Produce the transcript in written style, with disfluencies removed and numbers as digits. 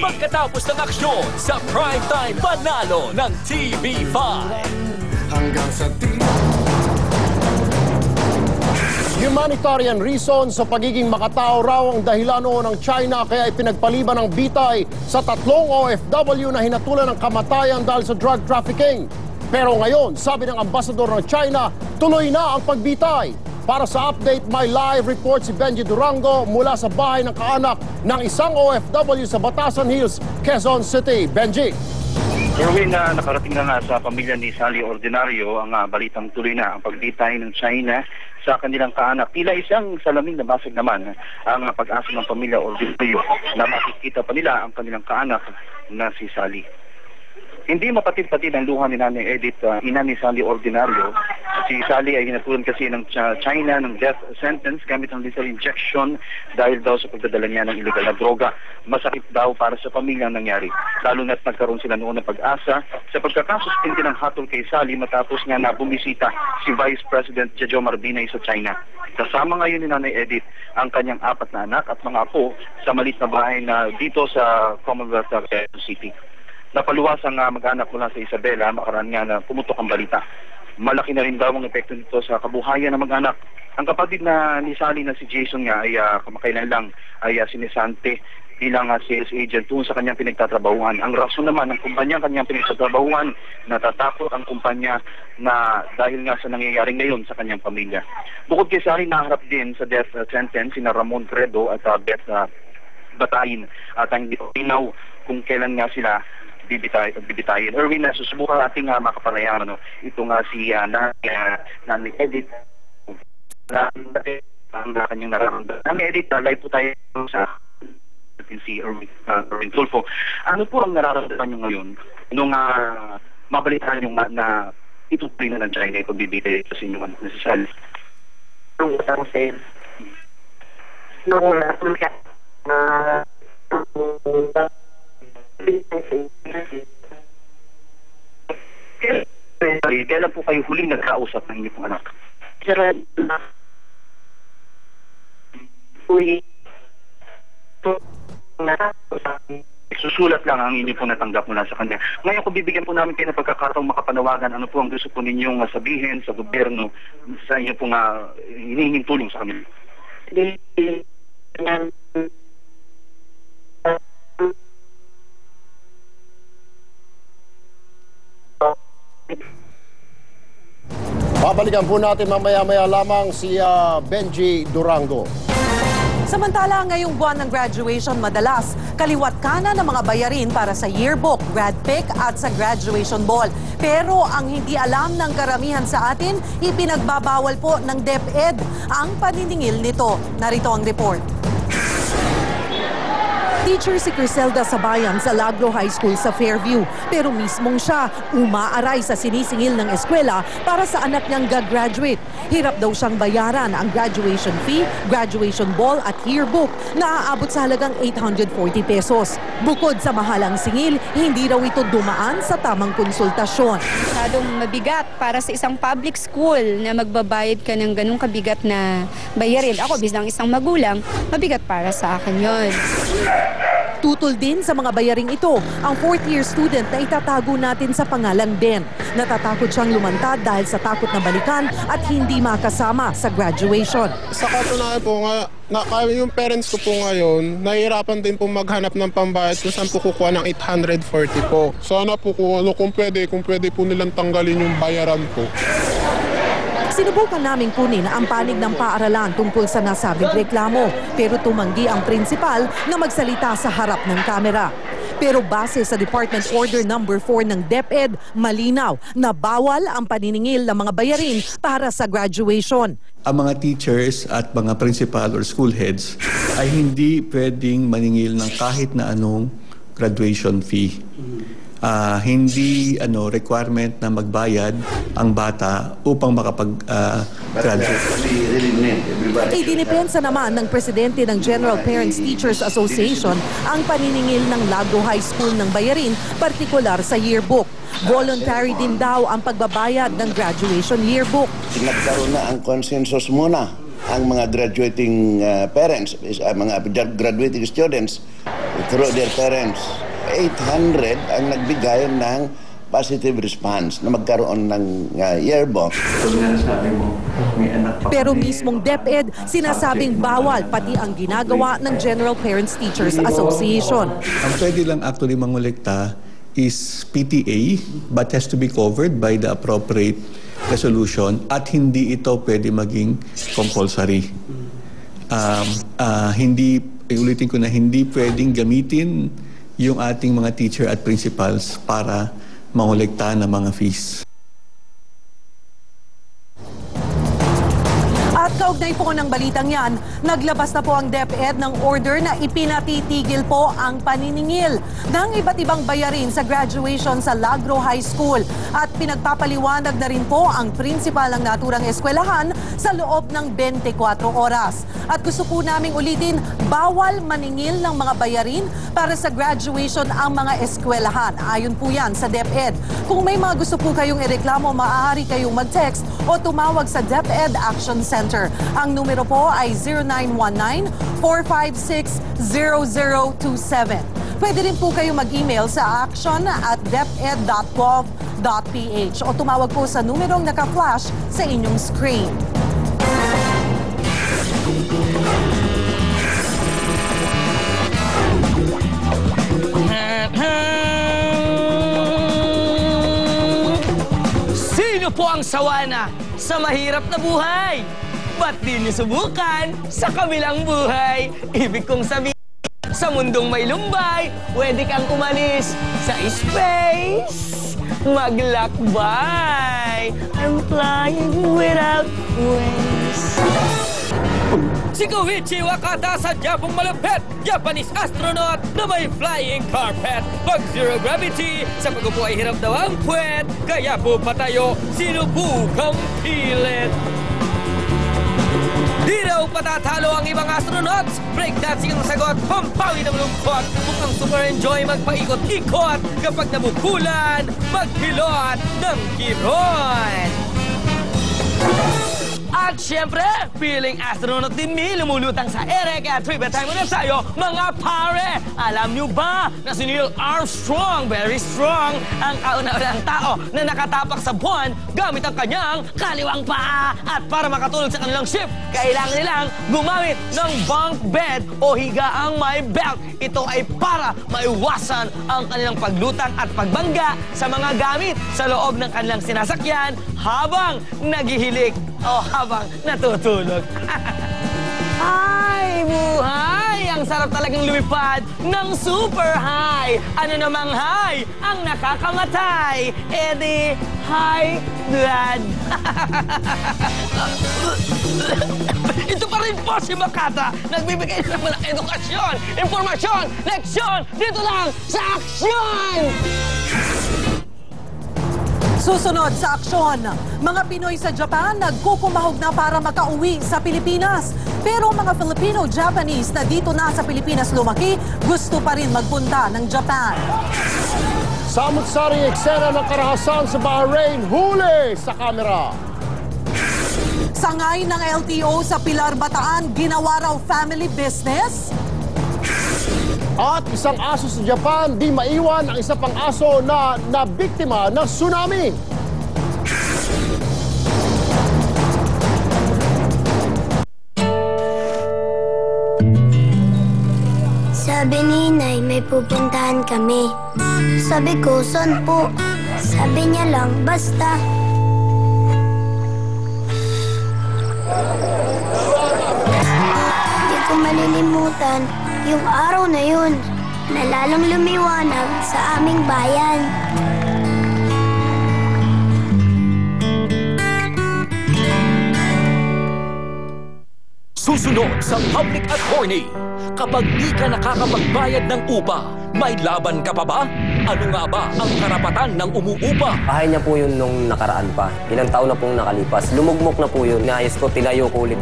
Pagkatapos ng aksyon sa primetime panalo ng TV5. Hanggang sa Humanitarian reason sa pagiging makatao raw ang dahilan noon ng China kaya ipinagpaliban ng bitay sa 3 OFW na hinatulan ng kamatayan dahil sa drug trafficking. Pero ngayon, sabi ng ambasador ng China, tuloy na ang pagbitay. Para sa update, may live report si Benji Durango mula sa bahay ng kaanak ng isang OFW sa Batasan Hills, Quezon City. Benji. Erwin, nakarating na nga sa pamilya ni Sally Ordinario ang balitang tuloy na ang pagbitay ng China sa kanilang kaanak. Tila isang salaming nabasag naman ang pag-asa ng pamilya Ordinario na makikita pa nila ang kanilang kaanak na si Sally. Hindi mapatid-patid ang luha ni Nanay Edith, ina ni Sally Ordinario. Si Sally ay hinatulan kasi ng China ng death sentence gamit ang lethal injection dahil daw sa pagdadala niya ng illegal na droga. Masakit daw para sa pamilya ang nangyari. Lalo na't nagkaroon sila noon ng pag-asa sa pagkakasuspindi ng hatol kay Sally matapos nga na bumisita si Vice President Jojo Marbinay sa China. Kasama ngayon ni Nanay Edith ang kanyang 4 na anak at mga apo sa maliit na bahay na dito sa Commonwealth of Quezon City. Napaluwas ang mag-anak mula sa Isabela, makaraan nga na pumutok ang balita. Malaki na rin daw ang epekto nito sa kabuhayan ng mag-anak. Ang kapatid na ni Sally na si Jason nga ay kamakailan lang ay sinisante bilang sales agent doon sa kanyang pinagtatrabahuan. Ang rason naman ng kumpanya kanyang pinagtatrabahuan, natatakot ang kumpanya na dahil nga sa nangyayari ngayon sa kanyang pamilya. Bukod kay Sally, naharap din sa death sentence sina Ramon Credo at Beth Batayin at ang dinaw kung kailan nga sila bibitayin. Erwin, susubukan ating makapanayan ito nga si Nanay Edith ang kanyang nararamdaman. Nanay Edith, live po tayo sa si Erwin Tulfo. Ano po ang nararamdaman niyo ngayon nung mabalitaan yung na itutuloy na ng China ito bibitay sa inyo na si Sally? Kailan po kayo huling nagkausap ng inyong anak? Susulat lang ang inyo po natanggap mula sa kanya. Ngayon kung bibigyan po namin kayo ng pagkakataong makapanawagan, ano po ang gusto po ninyong sabihin sa gobyerno sa inyo pong hinihinging tulong sa kanila? Babalikan po natin mamaya-maya lamang si Benji Durango. Samantala, ngayong buwan ng graduation, madalas kaliwat kanan ng mga bayarin para sa yearbook, grad pic at sa graduation ball. Pero ang hindi alam ng karamihan sa atin, ipinagbabawal po ng DepEd ang paniningil nito. Narito ang report. Teacher si Criselda Sabayan sa Lagro High School sa Fairview. Pero mismong siya umaaray sa sinisingil ng eskwela para sa anak niyang gagraduate. Hirap daw siyang bayaran ang graduation fee, graduation ball at yearbook na aabot sa halagang 840 pesos. Bukod sa mahalang singil, hindi raw ito dumaan sa tamang konsultasyon. Masyadong mabigat para sa isang public school na magbabayad ka ng ganung kabigat na bayarin. Ako bilang isang magulang, mabigat para sa akin yon. Tutol din sa mga bayaring ito ang 4th-year student na itatago natin sa pangalang Ben. Natatakot siyang lumantad dahil sa takot na balikan at hindi makasama sa graduation. Sa katunayan po nga, yung parents ko po ngayon, nahihirapan din po maghanap ng pambayad kung saan po kukuha ng 840 po. Sana po kung pwede po nilang tanggalin yung bayaran po. Sinubukan naming kunin ang panig ng paaralan tungkol sa nasabing reklamo, pero tumanggi ang prinsipal na magsalita sa harap ng kamera. Pero base sa Department Order No. 4 ng DepEd, malinaw na bawal ang paniningil ng mga bayarin para sa graduation. Ang mga teachers at mga principal or school heads ay hindi pwedeng maningil ng kahit na anong graduation fee. Hindi requirement na magbayad ang bata upang makapag-graduate. Idinipensa naman ng presidente ng General Parents Teachers Association ang paniningil ng Lagro High School ng bayarin, partikular sa yearbook. Voluntary din daw ang pagbabayad ng graduation yearbook. Nagkaroon na ang consensus muna ang mga graduating parents, mga graduating students, through their parents. 800 ang nagbigay ng positive response na magkaroon ng yearbook. Pero mismong DepEd sinasabing bawal pati ang ginagawa ng General Parents Teachers Association. Ang pwede lang actually mangolekta is PTA but has to be covered by the appropriate resolution at hindi ito pwede maging compulsory. Ulitin ko na hindi pwedeng gamitin yung ating mga teacher at principals para mangolekta ng mga fees. At kaugnay po ng balitang yan, naglabas na po ang DepEd ng order na ipinatitigil po ang paniningil ng iba't ibang bayarin sa graduation sa Lagro High School. At pinagpapaliwanag na rin po ang prinsipal ng naturang eskwelahan sa loob ng 24 oras. At gusto po naming ulitin, bawal maningil ng mga bayarin para sa graduation ang mga eskwelahan. Ayon po yan sa DepEd. Kung may mga gusto po kayong ireklamo, maaari kayong mag-text o tumawag sa DepEd Action Center. Ang numero po ay 0919-456-0027. Pwede rin po kayo mag-email sa action@deped.gov.ph o tumawag po sa numerong naka-flash sa inyong screen. Sino po ang sawana sa mahirap na buhay? Ba't di niyo subukan sa kabilang buhay? Ibig kong sabihin, sa mundong may lumbay, pwede kang umalis sa space. Maglakbay. I'm flying without wings. Si Koichi Wakata sa Japong malapit, Japanese astronaut na may flying carpet. Pag zero gravity, sa pag-upo ay hirap daw ang puwet. Kaya po patayo, sinubukang pilit. Di raw patatalo ang ibang astronauts. Breakdancing ang sagot, pampawi ng lungkot. Mukhang super enjoy magpaikot-ikot. Kapag nabukulan, magpilot ng kiron. At syempre, feeling astronaut din mi, lumulutang sa ere. Kaya trivia time muna tayo, mga pare! Alam nyo ba na si Neil Armstrong, very strong, ang kauna-unahang tao na nakatapak sa buwan gamit ang kanyang kaliwang paa. At para makatulog sa kanilang ship, kailangan nilang gumamit ng bunk bed o higaang may belt. Ito ay para maiwasan ang kanilang paglutang at pagbangga sa mga gamit sa loob ng kanilang sinasakyan habang naghihilik o habang natutulog. Ay, buhay! Ang sarap talagang lumipad ng super high. Ano namang high ang nakakamatay? E di, high blood. Ito pa rin po si Makata. Nagbibigay naman ng edukasyon, informasyon, leksyon. Dito lang sa Aksyon! Susunod sa aksyon, mga Pinoy sa Japan nagkukumahog na para makauwi sa Pilipinas. Pero mga Filipino-Japanese na dito na sa Pilipinas lumaki, gusto pa rin magpunta ng Japan. Samut-saring eksena ng karahasan sa Bahrain, huli sa kamera. Sangay ng LTO sa Pilar, Bataan, ginawa raw family business. At isang aso sa Japan, di maiwan ang isa pang aso na nabiktima ng tsunami. Sabi ni Nay, may pupuntahan kami. Sabi ko, saan po? Sabi niya lang, basta. Hindi ko malilimutan yung araw na yun na lalong lumiwanag sa aming bayan. Susunod sa Public Attorney. Kapag di ka nakakapagbayad ng upa, may laban ka pa ba? Ano nga ba ang karapatan ng umuupa? Bahay niya po yun nung nakaraan pa. Ilang taon na pong nakalipas. Lumugmok na po yun. Inayos ko, tilayo ko ulit.